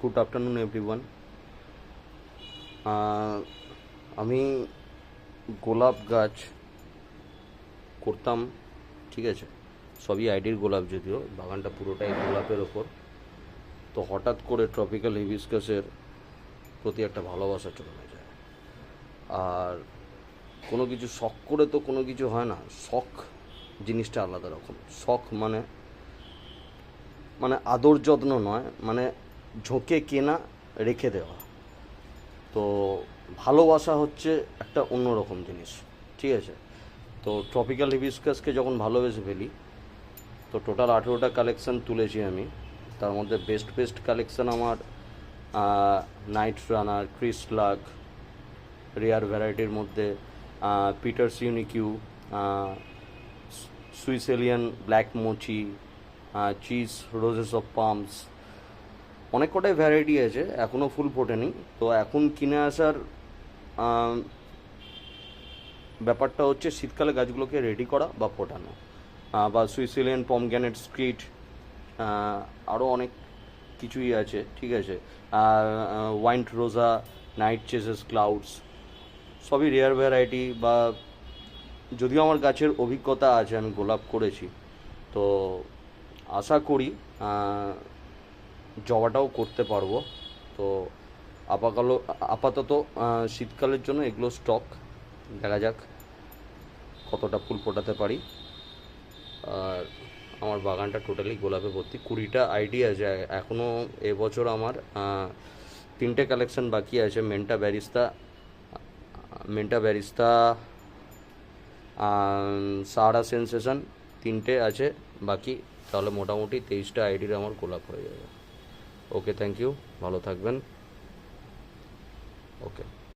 Good afternoon everyone. আমি গোলাপ গাছ করতাম, ঠিক আছে, সবই আইডির গোলাপ, যদিও বাগানটা পুরোটাই গোলাপের ওপর। তো হঠাৎ করে ট্রপিক্যাল হিবিস্কাসের প্রতি একটা ভালোবাসা জন্মে যায়। আর কোনো কিছু শখ করে তো কোনো কিছু হয় না। শখ জিনিসটা আলাদা রকম। শখ মানে মানে আদর যত্ন নয়, মানে ঝোঁকে কেনা, রেখে দেওয়া। তো ভালোবাসা হচ্ছে একটা অন্যরকম জিনিস, ঠিক আছে। তো ট্রপিক্যাল হিবিস্কাসকে যখন ভালোবেসে ফেলি, তো টোটাল 18টা কালেকশান তুলেছি আমি। তার মধ্যে বেস্ট বেস্ট কালেকশান আমার night runner, Chris luck, rare ভ্যারাইটির মধ্যে পিটার্স ইউনিকিউ, সুইসেলিয়ান ব্ল্যাক মোচি, চিজ রোজেস অফ পামস, অনেক কটাই ভ্যারাইটি আছে, এখনও ফুল ফোটেনি। তো এখন কিনে আসার ব্যাপারটা হচ্ছে শীতকালে গাছগুলোকে রেডি করা বা ফোটানো, বা সুইসিলিয়ান পমগ্যানেট স্ট্রিট, আরও অনেক কিছুই আছে, ঠিক আছে। ওয়াইন্ট রোজা, নাইট চেসেস ক্লাউডস, সবই রেয়ার ভ্যারাইটি। বা যদিও আমার গাছের অভিজ্ঞতা আছে, আমি গোলাপ করেছি, তো আশা করি জবাটাও করতে পারবো। তো আপাতত শীতকালের জন্য এগুলো স্টক, দেখা যাক কতটা ফুল ফোটাতে পারি। আর আমার বাগানটা টোটালি গোলাপে ভর্তি, 20টা আইডি আছে এখনও। এবছর আমার 3টে কালেকশন বাকি আছে। মেন্টা ব্যারিস্তা, সাহারা সেন্সেশন, 3টে আছে বাকি। তাহলে মোটামুটি 23টা আইডির আমার গোলাপ হয়ে যাবে। ওকে, থ্যাংক ইউ, ভালো থাকবেন। ওকে।